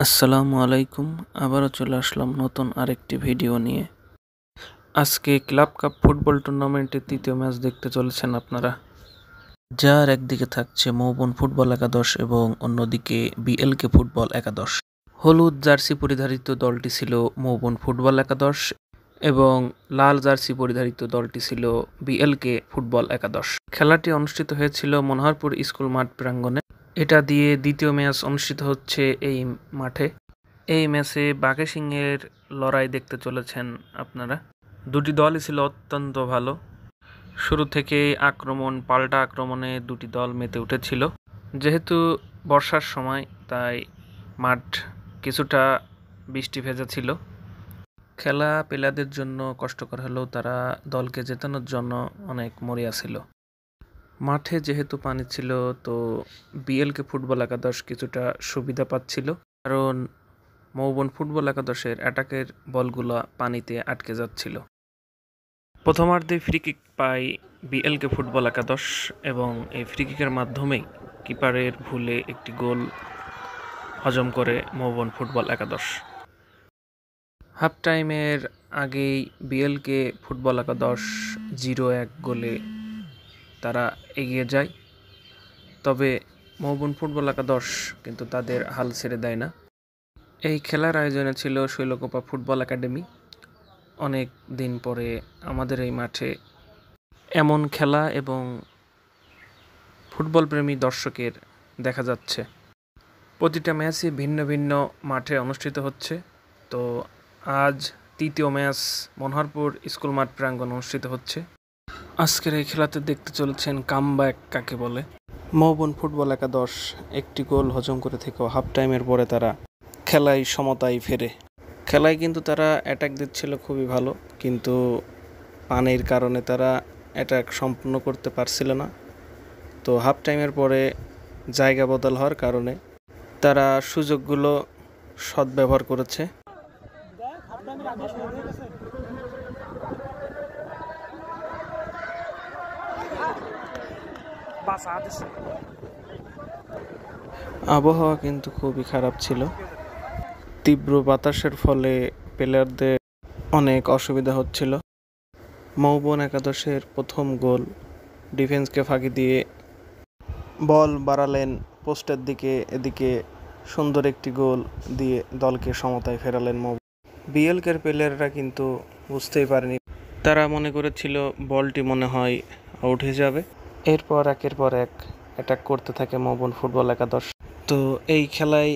আসসালামু আলাইকুম। আবারও চলে আসলাম নতুন আরেকটি ভিডিও নিয়ে। আজকে ক্লাব কাপ ফুটবল টুর্নামেন্টের তৃতীয় ম্যাচ দেখতে চলেছেন আপনারা, যার একদিকে থাকছে মৌবন ফুটবল একাদশ এবং অন্যদিকে বিএলকে ফুটবল একাদশ। হলুদ জার্সি পরিধারিত দলটি ছিল মৌবন ফুটবল একাদশ এবং লাল জার্সি পরিধারিত দলটি ছিল বিএলকে ফুটবল একাদশ। খেলাটি অনুষ্ঠিত হয়েছিল মনোহরপুর স্কুল মাঠ প্রাঙ্গণে। এটা দিয়ে দ্বিতীয় ম্যাচ অনুষ্ঠিত হচ্ছে এই মাঠে। এই ম্যাচে বাঘে সিংহের লড়াই দেখতে চলেছেন আপনারা। দুটি দলই ছিল অত্যন্ত ভালো। শুরু থেকেই পাল্টা আক্রমণে দুটি দল মেতে উঠেছিল। যেহেতু বর্ষার সময় তাই মাঠ কিছুটা বৃষ্টি ভেজা ছিল। খেলা পেলাদের জন্য কষ্টকর হলেও তারা দলকে জেতানোর জন্য অনেক মরিয়া ছিল। মাঠে যেহেতু পানি ছিল তো বিএলকে ফুটবল একাদশ কিছুটা সুবিধা পাচ্ছিল, কারণ মৌবন ফুটবল একাদশের অ্যাটাকের বলগুলো পানিতে আটকে যাচ্ছিল। প্রথমার্ধে ফ্রি কিক পায় বিএলকে ফুটবল একাদশ এবং এই ফ্রি কিকের মাধ্যমেই কিপারের ভুলে একটি গোল হজম করে মৌবন ফুটবল একাদশ। হাফ টাইমের আগেই বিএলকে ফুটবল একাদশ 0-1 গোলে তারা এগিয়ে যায়। তবে মৌবন ফুটবল একাদশ কিন্তু তাদের হাল ছেড়ে দেয় না। এই খেলার আয়োজনে ছিল শৈলকুপা ফুটবল একাডেমি। অনেক দিন পরে আমাদের এই মাঠে এমন খেলা এবং ফুটবল প্রেমী দর্শকের দেখা যাচ্ছে। প্রতিটা ম্যাচই ভিন্ন ভিন্ন মাঠে অনুষ্ঠিত হচ্ছে। তো আজ তৃতীয় ম্যাচ মনোহরপুর স্কুল মাঠ প্রাঙ্গণ অনুষ্ঠিত হচ্ছে। আজকের এই খেলাতে দেখতে চলেছেন কামব্যাক কাকে বলে। মৌবন ফুটবল একাদশ একটি গোল হজম করে থেকেও হাফ টাইমের পরে তারা খেলায় সমতায় ফেরে। খেলায় কিন্তু তারা অ্যাটাক দিচ্ছিল খুবই ভালো, কিন্তু পানির কারণে তারা অ্যাটাক সম্পূর্ণ করতে পারছিল না। তো হাফ টাইমের পরে জায়গা বদল হওয়ার কারণে তারা সুযোগগুলো সদ্ব্যবহার করেছে। আবহাওয়া কিন্তু খুবই খারাপ ছিল। তীব্র বাতাসের ফলে প্লেয়ারদের অনেক অসুবিধা হচ্ছিল। মৌবন একাদশের প্রথম গোল ডিফেন্সকে ফাঁকি দিয়ে বল বাড়ালেন পোস্টের দিকে, এদিকে সুন্দর একটি গোল দিয়ে দলকে সমতায় ফেরালেন মৌবন। বিএলকের প্লেয়াররা কিন্তু বুঝতেই পারেনি, তারা মনে করেছিল বলটি মনে হয় আউট হয়ে যাবে। এরপর একের পর এক অ্যাটাক করতে থাকে মৌবন ফুটবল একাদশ। তো এই খেলায়